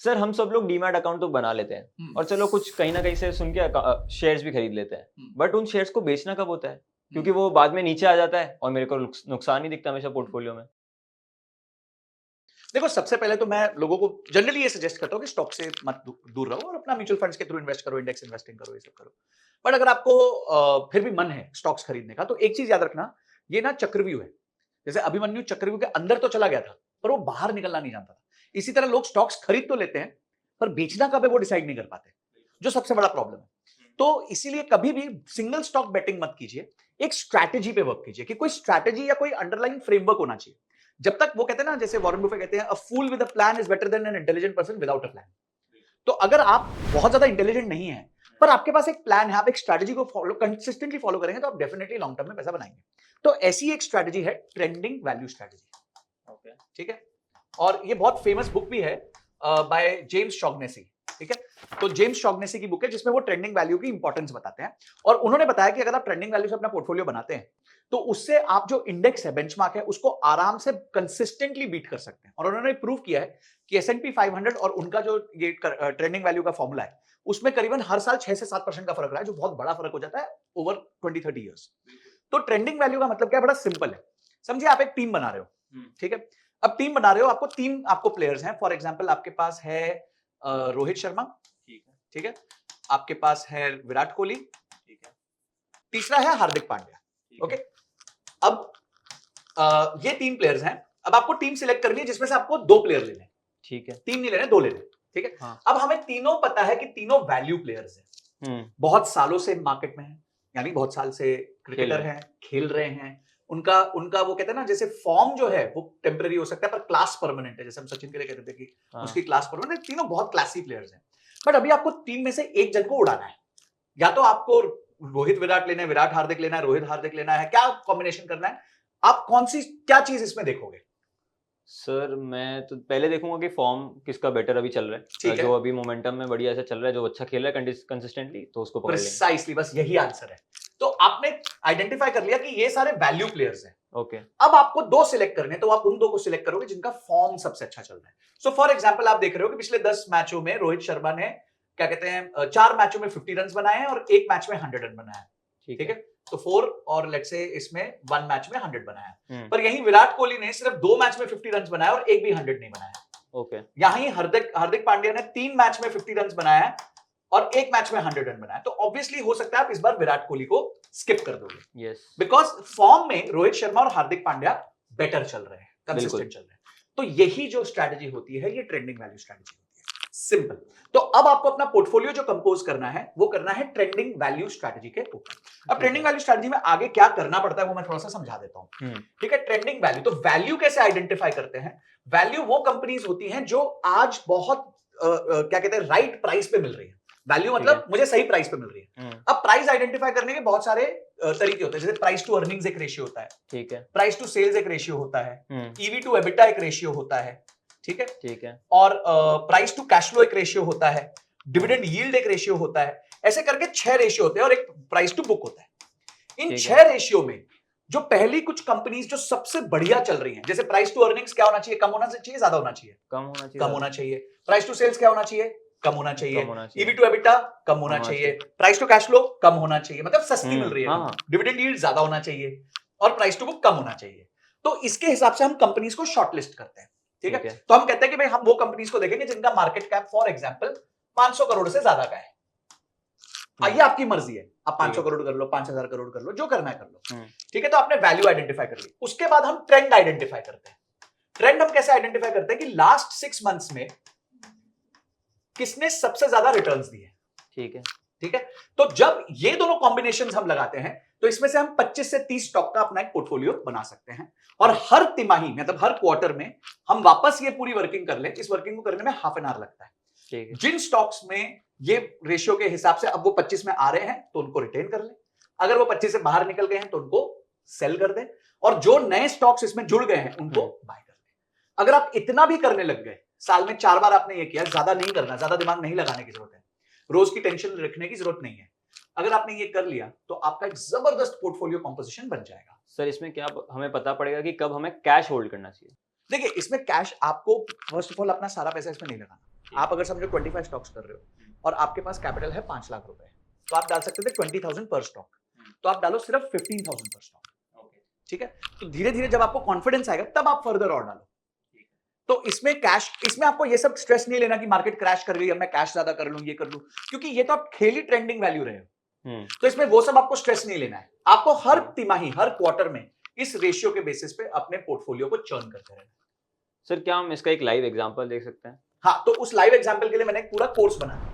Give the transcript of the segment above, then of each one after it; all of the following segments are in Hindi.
सर हम सब लोग डीमैट अकाउंट तो बना लेते हैं और चलो कुछ कहीं ना कहीं से सुन के शेयर्स भी खरीद लेते हैं, बट उन शेयर्स को बेचना कब होता है? क्योंकि वो बाद में नीचे आ जाता है और मेरे को नुकसान ही दिखता है हमेशा पोर्टफोलियो में। देखो, सबसे पहले तो मैं लोगों को जनरली ये सजेस्ट करता हूँ कि स्टॉक से मत दूर रहो और अपना म्यूचुअल फंड्स के थ्रू इन्वेस्ट करो, इंडेक्स इन्वेस्टिंग करो, ये सब करो। बट अगर आपको फिर भी मन है स्टॉक्स खरीदने का, तो एक चीज याद रखना, ये ना चक्रव्यूह है। जैसे अभिमन्यु चक्रव्यूह के अंदर तो चला गया था, पर वो बाहर निकलना नहीं जानता था। इसी तरह लोग स्टॉक्स खरीद तो लेते हैं, पर बेचना कब है वो डिसाइड नहीं कर पाते, जो सबसे बड़ा प्रॉब्लम है। तो इसीलिए कभी भी सिंगल स्टॉक बेटिंग मत कीजिए, एक स्ट्रैटेजी पे वर्क कीजिए कि कोई स्ट्रैटेजी या कोई अंडरलाइन फ्रेमवर्क होना चाहिए। जब तक वो कहते हैं ना, जैसे वॉरेन बफे कहते हैं, a fool with a plan is better than an intelligent person without a plan. तो अगर आप बहुत ज्यादा इंटेलिजेंट नहीं है, पर आपके पास एक प्लान है, आप एक स्ट्रैटेजी को फॉलो कंसिस्टेंटली फॉलो करेंगे, तो आप डेफिनेटली लॉन्ग टर्म में पैसा बनाएंगे। तो ऐसी एक स्ट्रैटेजी है ट्रेंडिंग वैल्यू स्ट्रैटेजी। ठीक है, और ये बहुत फेमस बुक भी है बाय जेम्स शॉगनेसी। ठीक है, तो जेम्स शॉगनेसी की बुक है जिसमें वो ट्रेंडिंग वैल्यू की इंपॉर्टेंस बताते हैं, और उन्होंने बताया कि अगर आप ट्रेंडिंग वैल्यू से अपना पोर्टफोलियो बनाते हैं, तो उससे आप जो इंडेक्स है, बेंचमार्क है, उसको आराम से कंसिस्टेंटली बीट कर सकते हैं। और उन्होंने प्रूव किया है कि S&P 500 और उनका जो ये ट्रेंडिंग वैल्यू का फॉर्मूला है, उसमें करीबन हर साल 6 से 7% का फर्क रहा है, जो बहुत बड़ा फर्क हो जाता है ओवर 20-30 ईयर्स। तो ट्रेंडिंग वैल्यू का मतलब क्या है? बड़ा सिंपल है। समझिए आप एक टीम बना रहे हो, ठीक है। अब टीम बना रहे हो, आपको तीन प्लेयर्स हैं। फॉर एग्जांपल आपके पास है रोहित शर्मा, ठीक है, आपके पास है विराट कोहली, ठीक है, तीसरा है हार्दिक पांड्या। ओके, अब ये तीन प्लेयर्स हैं। अब आपको टीम सिलेक्ट करनी है जिसमें से आपको दो प्लेयर लेने हैं। ठीक है, तीन नहीं लेने, दो लेने, ठीक है। हाँ। अब हमें तीनों पता है कि तीनों वैल्यू प्लेयर्स हैं, बहुत सालों से मार्केट में है, यानी बहुत साल से क्रिकेटर हैं, खेल रहे हैं। उनका उनका वो कहते हैं ना, जैसे फॉर्म जो है वो टेम्पररी हो सकता है, पर क्लास परमानेंट है। जैसे हम सचिन के लिए कहते थे कि उसकी क्लास परमानेंट। तीनों बहुत क्लासी प्लेयर्स हैं, बट अभी आपको टीम में से एक जन को उड़ाना है। या तो आपको रोहित विराट लेना है, विराट हार्दिक लेना है, रोहित हार्दिक लेना है, क्या कॉम्बिनेशन करना है? आप कौन सी क्या चीज इसमें देखोगे? सर मैं तो पहले देखूंगा कि फॉर्म किसका बेटर अभी चल रहा है। ठीक है, जो अभी मोमेंटम में बढ़िया से चल रहा है, जो अच्छा खेल रहा है कंसिस्टेंटली, तो उसको पकड़ लेंगे। प्रिसाइसली, बस यही आंसर है। तो आपने आइडेंटिफाई कर लिया कि ये सारे वैल्यू प्लेयर्स हैं। ओके, अब आपको दो सिलेक्ट करने, तो आप उन दो को सिलेक्ट करोगे जिनका फॉर्म सबसे अच्छा चल रहा है। सो फॉर एग्जांपल आप देख रहे हो कि पिछले 10 मैचों में रोहित शर्मा ने क्या कहते हैं 4 मैचों में 50 रन बनाए हैं और एक मैच में 100 रन बनाया है। ठीक है, तो 4 और लेट्स से इसमें 1 मैच में 100 बनाया। पर यहीं विराट कोहली ने सिर्फ 2 मैच में 50 रन बनाया और एक भी 100 नहीं बनाया। ओके, यहीं हार्दिक पांड्या ने 3 मैच में 50 रन बनाया है और एक मैच में 100 रन बनाया। तो ऑब्वियसली हो सकता है आप इस बार विराट कोहली को स्किप कर दोगे, यस, बिकॉज फॉर्म में रोहित शर्मा और हार्दिक पांड्या बेटर चल रहे हैं, कंसिस्टेंट चल रहे हैं। तो यही जो स्ट्रैटेजी होती है, ये ट्रेंडिंग वैल्यू स्ट्रैटेजी होती है, सिंपल। तो अब आपको अपना पोर्टफोलियो जो कंपोज करना है, वो करना है ट्रेंडिंग वैल्यू स्ट्रैटेजी के ऊपर। अब ट्रेंडिंग वैल्यू स्ट्रैटेजी में आगे क्या करना पड़ता है वो मैं थोड़ा सा समझा देता हूं। ठीक है, ट्रेंडिंग वैल्यू, तो वैल्यू कैसे आइडेंटिफाई करते हैं? वैल्यू वो कंपनीज होती हैं जो आज बहुत क्या कहते हैं, राइट प्राइस पे मिल रही है। वैल्यू मतलब मुझे सही प्राइस पे मिल रही है। अब प्राइस आइडेंटिफाई करने के बहुत सारे तरीके होते हैं, जैसे प्राइस टू अर्निंग्स एक रेशियो होता है, ठीक है, प्राइस टू सेल्स एक रेशियो होता है, ईवी टू एबिटा एक रेशियो होता है, ठीक है, ठीक है, और प्राइस टू कैश फ्लो एक रेशियो होता है, डिविडेंड यील्ड एक रेशियो होता है। ऐसे करके 6 रेशियो होते हैं और एक प्राइस टू बुक होता है। इन 6 रेशियो में जो पहली कुछ कंपनीज जो सबसे बढ़िया चल रही हैं, जैसे प्राइस टू अर्निंग्स क्या होना चाहिए? कम होना चाहिए, ज्यादा होना चाहिए? कम होना चाहिए। प्राइस टू सेल्स क्या होना चाहिए? कम होना चाहिए। ईवी टू एबिटा कम होना चाहिए। प्राइस टू कैश फ्लो कम होना चाहिए, मतलब सस्ती मिल रही है। डिविडेंड यील्ड ज्यादा होना चाहिए और प्राइस टू बुक कम होना चाहिए। तो इसके हिसाब से हम कंपनीज को शॉर्टलिस्ट करते हैं। ठीक है, तो हम कहते हैं कि भाई हम वो कंपनीज को देखेंगे जिनका market cap for example 500 crore से ज्यादा का है। ये आपकी मर्जी है, आप 500 करोड़ कर लो, 5000 करोड़ कर लो, जो करना है कर लो। ठीक है, तो आपने वैल्यू आइडेंटिफाई कर ली। उसके बाद हम ट्रेंड आइडेंटिफाई करते हैं। ट्रेंड हम कैसे आइडेंटिफाई करते हैं कि लास्ट 6 मंथ्स में किसने सबसे ज्यादा रिटर्न्स दिए। ठीक है, ठीक है, तो जब ये दोनों कॉम्बिनेशंस हम लगाते हैं, तो इसमें से हम 25 से 30 स्टॉक का अपना एक पोर्टफोलियो बना सकते हैं। और हर तिमाही मतलब हर क्वार्टर में हम वापस ये पूरी वर्किंग कर लें। इस वर्किंग को करने में हाफ एन आवर लगता है। ठीक है, जिन स्टॉक्स में ये रेशियो के हिसाब से अब वो 25 में आ रहे हैं, तो उनको रिटेन कर लें। अगर वो 25 से बाहर निकल गए हैं, तो उनको सेल कर दें। और जो नए स्टॉक्स इसमें जुड़ गए हैं, उनको बाय कर लें। अगर आप इतना भी करने लग गए, साल में 4 बार आपने ये किया, ज्यादा नहीं करना, ज्यादा दिमाग नहीं लगाने की जरूरत है, रोज की टेंशन रखने की जरूरत नहीं है। अगर आपने ये कर लिया, तो आपका एक जबरदस्त पोर्टफोलियो कंपोजिशन बन जाएगा। सर इसमें क्या हमें पता पड़ेगा कि कब हमें कैश होल्ड करना चाहिए? देखिए, इसमें कैश आपको फर्स्ट ऑफ ऑल अपना सारा पैसा इसमें नहीं लगाना। आप अगर समझो 25 स्टॉक्स कर रहे हो और आपके पास कैपिटल है 5 लाख रुपए, तो आप डाल सकते थे 20,000 पर स्टॉक, तो आप डालो सिर्फ 15,000 पर स्टॉक। ठीक है, तो धीरे धीरे जब आपको कॉन्फिडेंस आएगा तब आप फर्दर और डालो। तो इसमें कैश, इसमें आपको ये सब स्ट्रेस नहीं लेना कि मार्केट क्रैश कर गई अब मैं कैश ज्यादा कर लूं, ये कर लूं, क्योंकि ये तो आप खेली ट्रेंडिंग वैल्यू रहे हो। तो इसमें वो सब आपको स्ट्रेस नहीं लेना है। आपको हर तिमाही, हर क्वार्टर में इस रेशियो के बेसिस पे अपने पोर्टफोलियो को चर्न करते रहना। सर क्या हम इसका एक लाइव एग्जांपल देख सकते हैं? हाँ, तो उस लाइव एग्जांपल के लिए मैंने एक पूरा कोर्स बनाया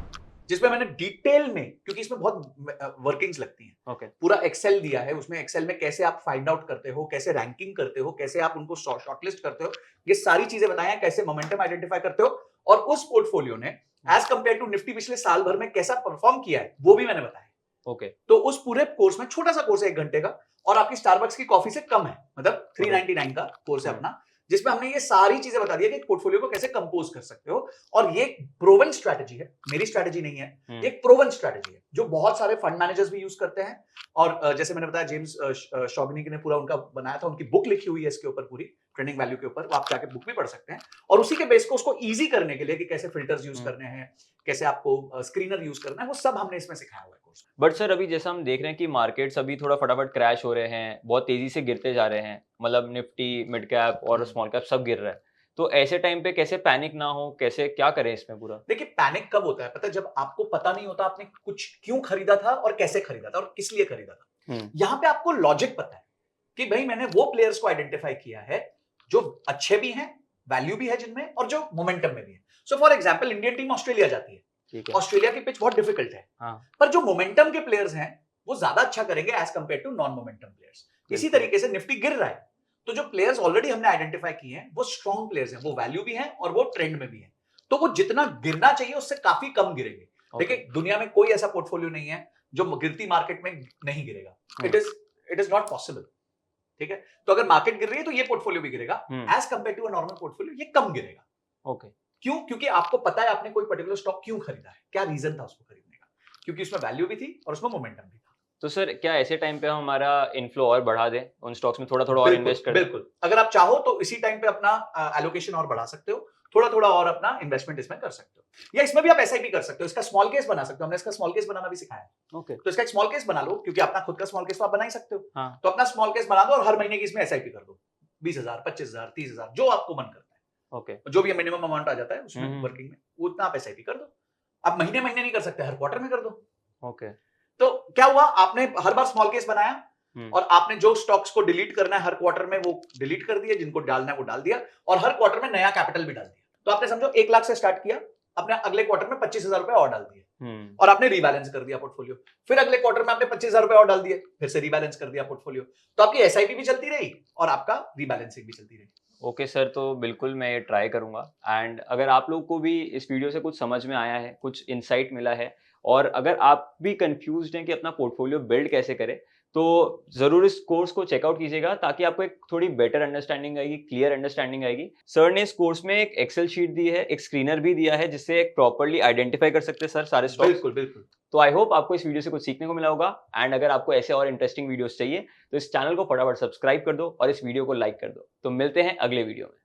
जिसमें मैंने डिटेल में, क्योंकि इसमें बहुत वर्किंग्स लगती हैं, पूरा एक्सेल दिया है। उसमें एक्सेल में कैसे आप फाइंड आउट करते हो, कैसे रैंकिंग करते हो, कैसे आप उनको शॉर्टलिस्ट करते हो, ये सारी चीजें बताई हैं, कैसे मोमेंटम आइडेंटिफाई करते हो, और उस पोर्टफोलियो ने एज कंपेयर टू निफ्टी पिछले साल भर में कैसा परफॉर्म किया है वो भी मैंने बताया। तो उस पूरे कोर्स में, छोटा सा कोर्स है 1 घंटे का, और आपकी स्टारबक्स की कॉफी से कम है, मतलब 399 का कोर्स है अपना, जिसमें हमने ये सारी चीजें बता दी है कि पोर्टफोलियो को कैसे कंपोज कर सकते हो। और ये प्रूवन स्ट्रैटेजी है, मेरी स्ट्रैटेजी नहीं है, ये प्रूवन स्ट्रैटेजी है जो बहुत सारे फंड मैनेजर्स भी यूज करते हैं। और जैसे मैंने बताया, जेम्स शॉगनी ने पूरा उनका बनाया था, उनकी बुक लिखी हुई है इसके ऊपर, पूरी ट्रेंडिंग वैल्यू के ऊपर, आप जाके बुक भी पढ़ सकते हैं। और उसी के बेस को उसको इजी करने के लिए कि कैसे फिल्टर्स यूज करने हैं, कैसे आपको स्क्रीनर यूज करना है, वो सब हमने इसमें सिखाया हुआ है कोर्स। बट सर अभी जैसा हम देख रहे हैं कि मार्केट्स अभी थोड़ा फटाफट क्रैश हो रहे हैं, बहुत तेजी से गिरते जा रहे हैं, मतलब निफ्टी, मिड कैप और स्मॉल कैप सब गिर रहा है, तो ऐसे टाइम पे कैसे पैनिक ना हो, कैसे क्या करें इसमें पूरा? देखिए, पैनिक कब होता है पता है? जब आपको पता नहीं होता आपने कुछ क्यों खरीदा था और कैसे खरीदा था और किस लिए खरीदा था। यहाँ पे आपको लॉजिक पता है कि भाई मैंने वो प्लेयर्स को आइडेंटिफाई किया है जो अच्छे भी हैं, वैल्यू भी है जिनमें, और जो मोमेंटम में भी है। So for example, Indian team Australia जाती है, ऑस्ट्रेलिया की पिच बहुत डिफिकल्ट है, पर जो मोमेंटम के प्लेयर्स हैं वो ज्यादा अच्छा करेंगे as compare to non momentum players. इसी तरीके से निफ्टी गिर रहा है, तो जो प्लेयर्स ऑलरेडी हमने आइडेंटिफाई किए हैं वो स्ट्रॉन्ग प्लेयर्स हैं, वो वैल्यू भी हैं और वो ट्रेंड में भी हैं, तो वो जितना गिरना चाहिए उससे काफी कम गिरेंगे। देखिए, दुनिया में कोई ऐसा पोर्टफोलियो नहीं है जो गिरती मार्केट में नहीं गिरेगा। It is not possible. ठीक है, तो अगर मार्केट गिर रही है तो ये पोर्टफोलियो भी गिरेगा, as compare to a normal portfolio ये कम गिरेगा। क्यों? क्योंकि आपको पता है आपने कोई पर्टिकुलर स्टॉक क्यों खरीदा है, क्या रीजन था उसको खरीदने का, क्योंकि उसमें वैल्यू भी थी और उसमें मोमेंटम भी था। तो सर क्या ऐसे टाइम पे हम हमारा इनफ्लो और बढ़ा दें, उन स्टॉक्स में थोड़ा थोड़ा और इन्वेस्ट करें? बिल्कुल, अगर आप चाहो तो इसी टाइम पे अपना एलोकेशन और बढ़ा सकते हो, थोड़ा थोड़ा और अपना इन्वेस्टमेंट इसमें कर सकते हो, या इसमें भी आप एसआईपी कर सकते हो। इसका स्मॉल केस बना सकते हो, हमने इसका स्मॉल केस बनाना भी सिखाया है। तो इसका एक स्मॉल केस बना लो, क्योंकि अपना खुद का स्मॉल केस तो आप बना ही सकते हो। तो अपना स्मॉल केस बना दो और हर महीने की इसमें एसआईपी कर दो, 20,000, 25,000, 30,000, जो आपको मन करता है। जो भी मिनिमम अमाउंट आ जाता है उसमें वर्किंग में, उतना आप एसआईपी कर दो। आप महीने महीने नहीं कर सकते, हर क्वार्टर में कर दो। तो क्या हुआ, आपने हर बार स्मॉल केस बनाया और आपने जो स्टॉक्स को डिलीट करना है हर क्वार्टर में वो डिलीट कर दिया, जिनको डालना है वो डाल दिया, और हर क्वार्टर में नया कैपिटल भी डाल दिया। तो आपने समझो 1 लाख से स्टार्ट किया, अपने अगले क्वार्टर में 25,000 रुपए और डाल दिए, और आपने रीबैलेंस कर दिया पोर्टफोलियो। फिर अगले क्वार्टर में आपने 25,000 रुपए और डाल दिए, फिर से रीबैलेंस कर दिया पोर्टफोलियो। तो आपकी एसआईपी भी चलती रही और आपका रीबैलेंसिंग भी चलती रही। ओके सर, तो बिल्कुल मैं ये ट्राई करूंगा। एंड अगर आप लोग को भी इस वीडियो से कुछ समझ में आया है, कुछ इंसाइट मिला है, और अगर आप भी कंफ्यूज्ड हैं कि अपना पोर्टफोलियो बिल्ड कैसे करें, तो ज़रूर इस कोर्स को चेकआउट कीजिएगा, ताकि आपको एक थोड़ी बेटर अंडरस्टैंडिंग आएगी, क्लियर अंडरस्टैंडिंग आएगी। सर ने इस कोर्स में एक एक्सेल शीट दी है, एक स्क्रीनर भी दिया है, जिससे एक प्रॉपर्ली आइडेंटिफाई कर सकते हैं सर सारे स्टॉक्स। बिल्कुल बिल्कुल। तो आई होप आपको इस वीडियो से कुछ सीखने को मिला होगा। एंड अगर आपको ऐसे और इंटरेस्टिंग वीडियोस चाहिए तो इस चैनल को फटाफट सब्सक्राइब कर दो और इस वीडियो को लाइक कर दो। तो मिलते हैं अगले वीडियो में।